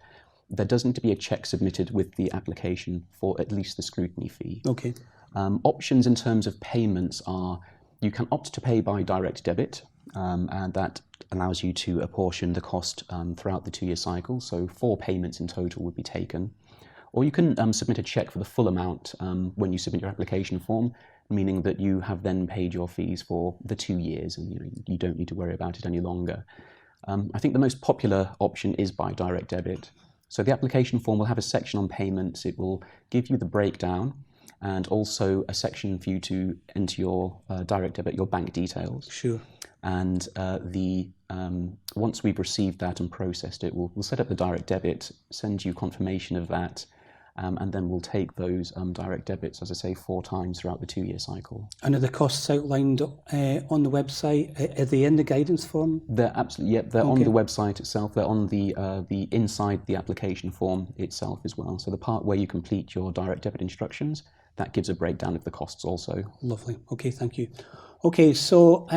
There does need to be a cheque submitted with the application for at least the scrutiny fee. Okay. Options in terms of payments are, you can opt to pay by direct debit, and that allows you to apportion the cost throughout the 2-year cycle, so 4 payments in total would be taken. Or you can submit a cheque for the full amount when you submit your application form, meaning that you have then paid your fees for the 2 years and you don't need to worry about it any longer. I think the most popular option is by direct debit. So the application form will have a section on payments. It will give you the breakdown and also a section for you to enter your direct debit, your bank details. Sure. And once we've received that and processed it, we'll set up the direct debit, send you confirmation of that, and then we'll take those direct debits, as I say, 4 times throughout the 2-year cycle. And are the costs outlined on the website? Are they in the guidance form? They're absolutely, yeah, they're on the website itself. They're on the inside the application form itself as well. So the part where you complete your direct debit instructions, that gives a breakdown of the costs also. Lovely. Okay, thank you. Okay, so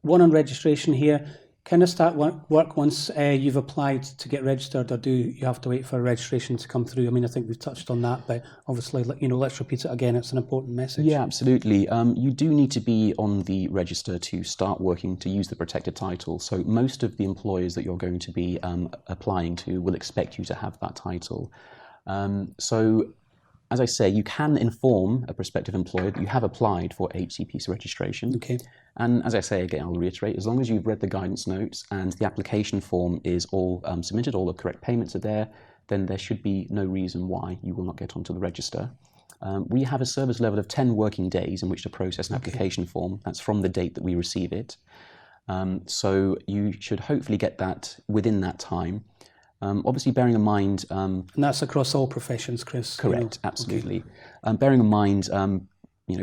one on registration here. Can I start work once you've applied to get registered, or do you have to wait for a registration to come through? I mean, I think we've touched on that, but obviously, let's repeat it again. It's an important message. Yeah, absolutely. You do need to be on the register to start working to use the protected title. So most of the employers that you're going to be applying to will expect you to have that title. So, as I say, you can inform a prospective employer that you have applied for HCPC registration. Okay. And as I say, again, I'll reiterate, as long as you've read the guidance notes and the application form is all submitted, all the correct payments are there, then there should be no reason why you will not get onto the register. We have a service level of 10 working days in which to process an application form. That's from the date that we receive it. So you should hopefully get that within that time. Obviously, bearing in mind... and that's across all professions, Chris? Correct, absolutely. Okay. Bearing in mind,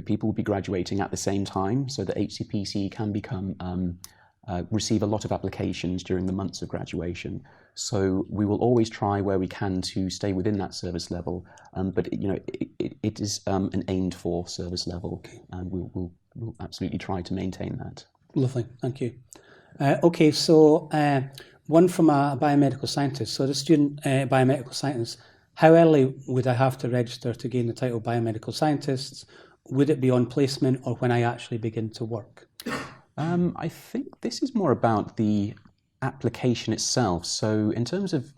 people will be graduating at the same time, so that HCPC can receive a lot of applications during the months of graduation. So we will always try where we can to stay within that service level, but it is an aimed for service level, and we'll absolutely try to maintain that. Lovely, thank you. Okay, so one from a biomedical scientist. So the student biomedical scientist, how early would I have to register to gain the title biomedical scientist? Would it be on placement or when I actually begin to work? I think this is more about the application itself. So in terms of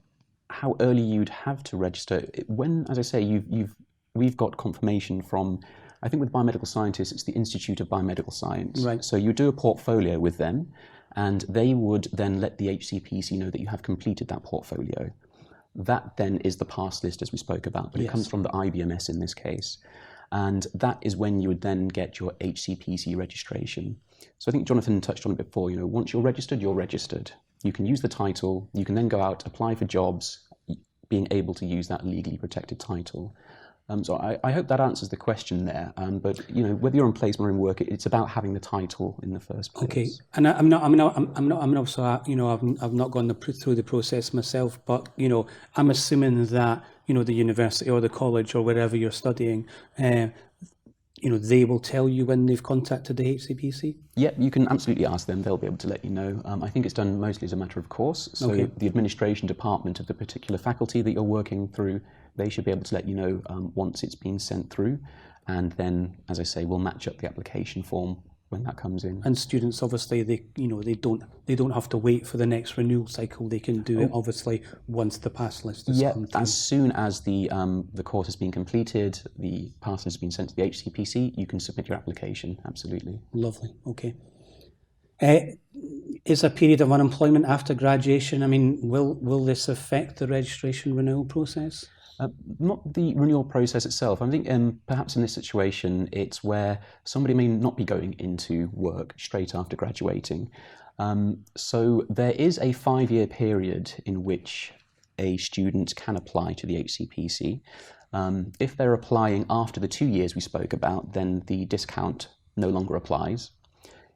how early you'd have to register, when, as I say, we've got confirmation from, I think with biomedical scientists, it's the Institute of Biomedical Science. Right. So you do a portfolio with them, and they would then let the HCPC know that you have completed that portfolio. That then is the pass list, as we spoke about, but it comes from the IBMS in this case. And that is when you would then get your HCPC registration. So I think Jonathan touched on it before, once you're registered, you're registered. You can use the title, you can then go out, apply for jobs, being able to use that legally protected title. So I hope that answers the question there. But whether you're on placement or in work, it's about having the title in the first place. Okay, and I'm not also I've not gone through the process myself, but I'm assuming that the university or the college or wherever you're studying, they will tell you when they've contacted the HCPC. Yeah, you can absolutely ask them. They'll be able to let you know. I think it's done mostly as a matter of course. So the administration department of the particular faculty that you're working through, they should be able to let you know once it's been sent through, and then, as I say, we'll match up the application form when that comes in. And students, obviously, they don't have to wait for the next renewal cycle. They can do it obviously once the pass list has come through. As soon as the course has been completed, the pass has been sent to the HCPC, you can submit your application. Absolutely. Lovely. Okay. Is a period of unemployment after graduation? I mean, will this affect the registration renewal process? Not the renewal process itself. I think perhaps in this situation, it's where somebody may not be going into work straight after graduating. So there is a 5-year period in which a student can apply to the HCPC. If they're applying after the 2 years we spoke about, then the discount no longer applies.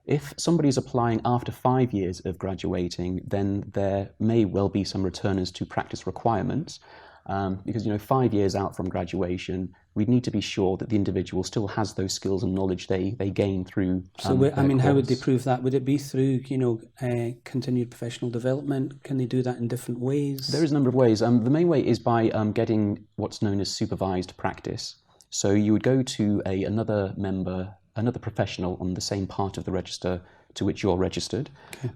If somebody is applying after 5 years of graduating, then there may well be some returners to practice requirements, because 5 years out from graduation, we'd need to be sure that the individual still has those skills and knowledge they gain through. So, how would they prove that? Would it be through, continued professional development? Can they do that in different ways? There is a number of ways. The main way is by getting what's known as supervised practice. So you would go to another professional on the same part of the register to which you're registered,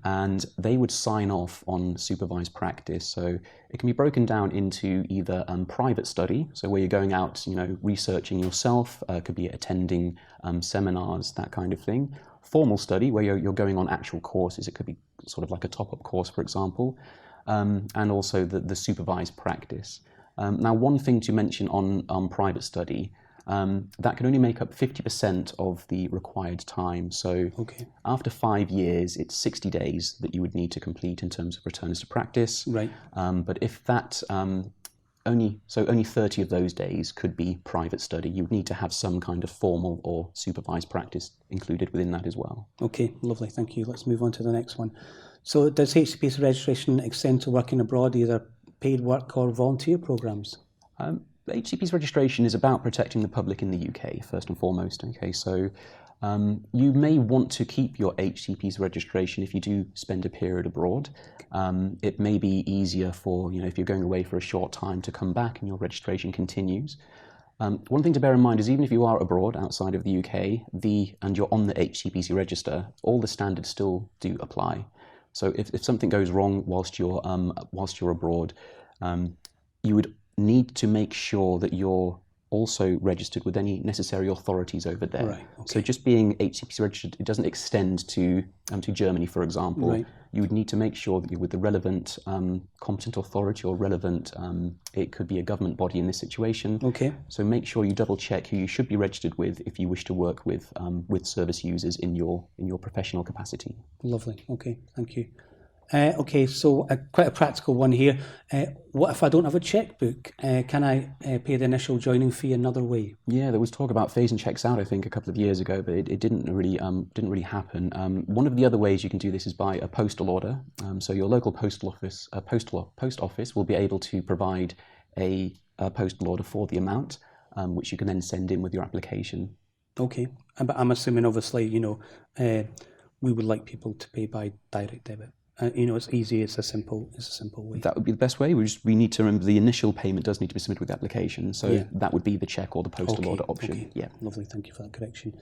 and they would sign off on supervised practice. So it can be broken down into either private study, so where you're going out, researching yourself, could be attending seminars, that kind of thing. Formal study, where you're going on actual courses, it could be sort of like a top-up course, for example, and also the supervised practice. Now, one thing to mention on private study, that can only make up 50% of the required time. So after 5 years, it's 60 days that you would need to complete in terms of returns to practice. Right. But if that only 30 of those days could be private study, you would need to have some kind of formal or supervised practice included within that as well. Okay, lovely, thank you. Let's move on to the next one. So does HCPC registration extend to working abroad, either paid work or volunteer programs? HCPC registration is about protecting the public in the UK, first and foremost. Okay, so you may want to keep your HCPC registration if you do spend a period abroad. It may be easier for, if you're going away for a short time to come back and your registration continues. One thing to bear in mind is even if you are abroad outside of the UK and you're on the HCPC register, all the standards still do apply. So if something goes wrong whilst you're abroad, you would need to make sure that you're also registered with any necessary authorities over there. Right, So just being HCPC registered, it doesn't extend to Germany, for example. Right. You would need to make sure that you're with the relevant competent authority or relevant, it could be a government body in this situation. Okay. So make sure you double check who you should be registered with if you wish to work with service users in your professional capacity. Lovely, okay, thank you. So quite a practical one here. What if I don't have a checkbook? Can I pay the initial joining fee another way? Yeah, there was talk about phasing checks out, I think, a couple of years ago, but it didn't really happen. One of the other ways you can do this is by a postal order. So your local post office will be able to provide a postal order for the amount, which you can then send in with your application. Okay, but I'm assuming, obviously, we would like people to pay by direct debit. It's easy. It's a simple way. That would be the best way. We need to remember the initial payment does need to be submitted with the application. So that would be the check or the postal order option. Okay. Yeah. Lovely. Thank you for that correction.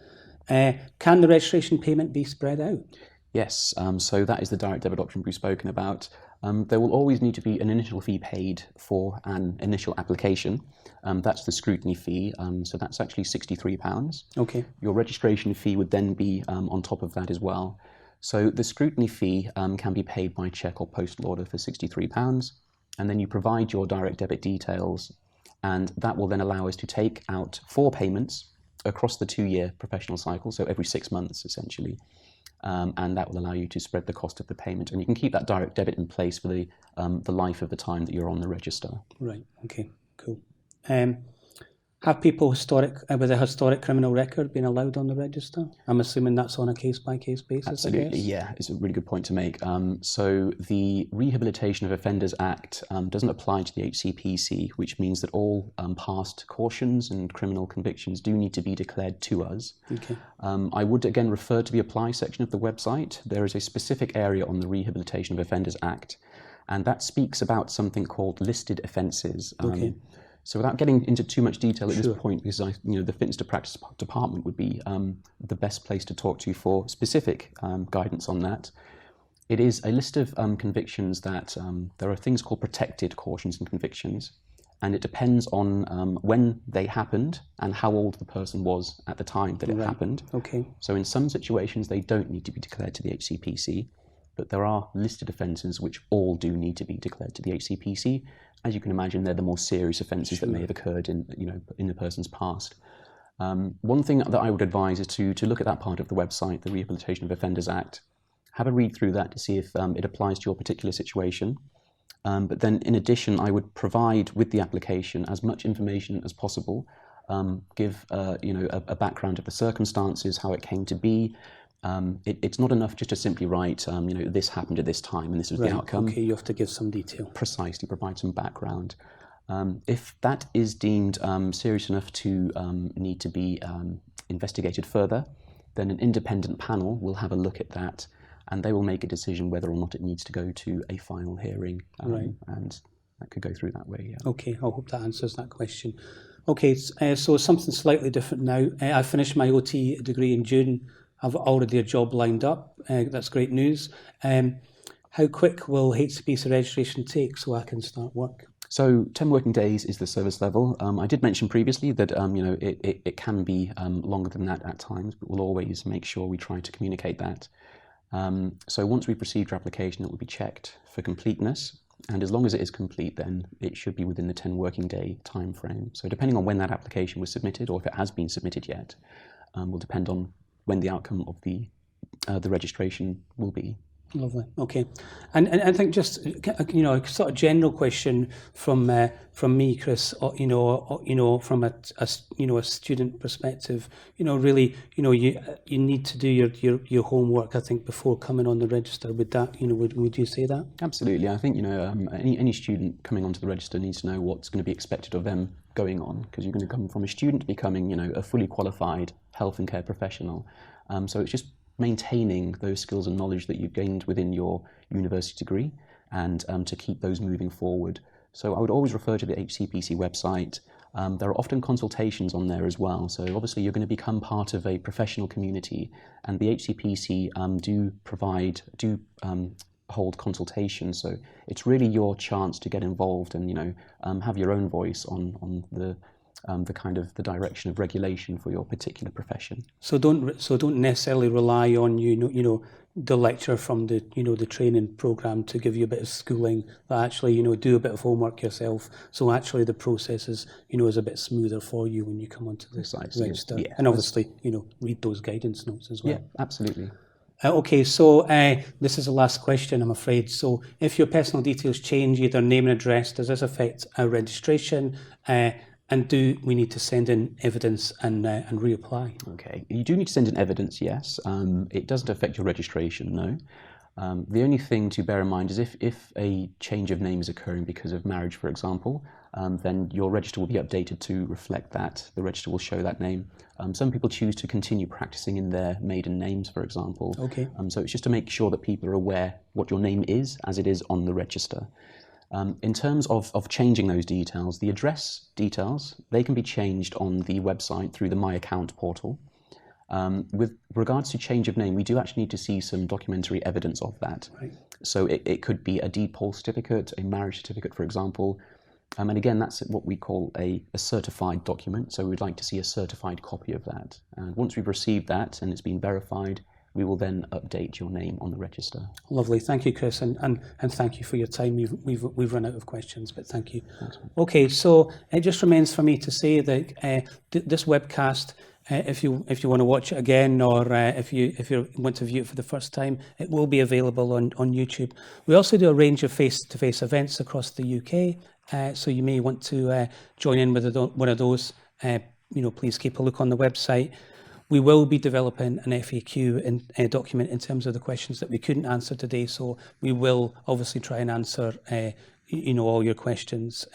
Can the registration payment be spread out? Yes. So that is the direct debit option we've spoken about. There will always need to be an initial fee paid for an initial application. That's the scrutiny fee. So that's actually £63. Okay. Your registration fee would then be on top of that as well. So the scrutiny fee can be paid by cheque or postal order for £63, and then you provide your direct debit details, and that will then allow us to take out 4 payments across the 2-year professional cycle, so every 6 months essentially, and that will allow you to spread the cost of the payment, and you can keep that direct debit in place for the life of the time that you're on the register. Right, okay, cool. Have people with a historic criminal record been allowed on the register? I'm assuming that's on a case-by-case basis. Absolutely, yeah. It's a really good point to make. So the Rehabilitation of Offenders Act doesn't apply to the HCPC, which means that all past cautions and criminal convictions do need to be declared to us. Okay. I would again refer to the Apply section of the website. There is a specific area on the Rehabilitation of Offenders Act, and that speaks about something called listed offences. Okay. So without getting into too much detail at this point, because the Fitness to Practice department would be the best place to talk to for specific guidance on that. It is a list of convictions that there are things called protected cautions and convictions, and it depends on when they happened and how old the person was at the time that it happened. Okay. So in some situations they don't need to be declared to the HCPC, but there are listed offences which all do need to be declared to the HCPC. As you can imagine, they're the more serious offences that may have occurred in the person's past. One thing that I would advise is to look at that part of the website, the Rehabilitation of Offenders Act. Have a read through that to see if it applies to your particular situation. But then in addition, I would provide with the application as much information as possible, give a background of the circumstances, how it came to be. It's not enough just to simply write, this happened at this time and this was the outcome. Okay, you have to give some detail. Precisely, provide some background. If that is deemed serious enough to need to be investigated further, then an independent panel will have a look at that, and they will make a decision whether or not it needs to go to a final hearing, and that could go through that way. Yeah. Okay, I hope that answers that question. Okay, so something slightly different now. I finished my OT degree in June. I've already a job lined up. That's great news. How quick will HCPC registration take so I can start work? So 10 working days is the service level. I did mention previously that it can be longer than that at times, but we'll always make sure we try to communicate that. So once we've received your application, it will be checked for completeness, and as long as it is complete, then it should be within the 10 working day time frame. So depending on when that application was submitted, or if it has been submitted yet, will depend on when the outcome of the registration will be. Lovely. Okay, and I think just a sort of general question from me, Chris. From a student perspective, really, you need to do your homework. I think before coming on the register. Would that, would you say that? Absolutely. I think any student coming onto the register needs to know what's going to be expected of them going on, because you're going to come from a student to becoming a fully qualified health and care professional. So it's just maintaining those skills and knowledge that you've gained within your university degree, and to keep those moving forward. So I would always refer to the HCPC website. There are often consultations on there as well. So obviously you're going to become part of a professional community, and the HCPC do hold consultations. So it's really your chance to get involved and have your own voice on the kind of the direction of regulation for your particular profession. So don't necessarily rely on the lecture from the the training program to give you a bit of schooling. But actually do a bit of homework yourself. So actually the process is is a bit smoother for you when you come onto the register. Yeah. And obviously read those guidance notes as well. Yeah, absolutely. Okay, so this is the last question, I'm afraid. So if your personal details change, either name and address, does this affect our registration? And do we need to send in evidence and reapply? Okay, you do need to send in evidence, yes. It doesn't affect your registration, no. The only thing to bear in mind is if a change of name is occurring because of marriage, for example, then your register will be updated to reflect that. The register will show that name. Some people choose to continue practicing in their maiden names, for example. Okay. So it's just to make sure that people are aware what your name is as it is on the register. In terms of changing those details, the address details, they can be changed on the website through the My Account portal. With regards to change of name, we do actually need to see some documentary evidence of that. Right. So it could be a deed poll certificate, a marriage certificate, for example. And again, that's what we call a certified document. So we'd like to see a certified copy of that. And once we've received that and it's been verified, we will then update your name on the register. Lovely. Thank you, Chris, and thank you for your time. We've run out of questions, but thank you. Okay, so it just remains for me to say that this webcast, if you want to watch it again, or if you want to view it for the first time, it will be available on YouTube. We also do a range of face-to-face events across the UK, so you may want to join in with one of those. Please keep a look on the website. We will be developing an FAQ document in terms of the questions that we couldn't answer today. So we will obviously try and answer, all your questions.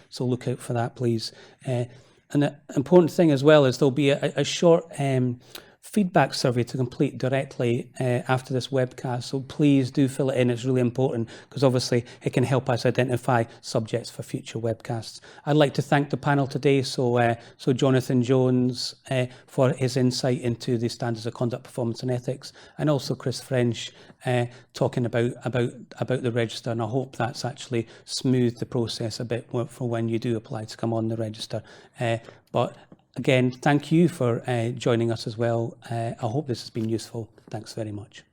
So look out for that, please. And the important thing as well is there'll be a short feedback survey to complete directly after this webcast. So please do fill it in. It's really important because obviously it can help us identify subjects for future webcasts. I'd like to thank the panel today. So Jonathan Jones for his insight into the standards of conduct, performance and ethics, and also Chris French talking about the register. And I hope that's actually smoothed the process a bit for when you do apply to come on the register. But again, thank you for joining us as well. I hope this has been useful. Thanks very much.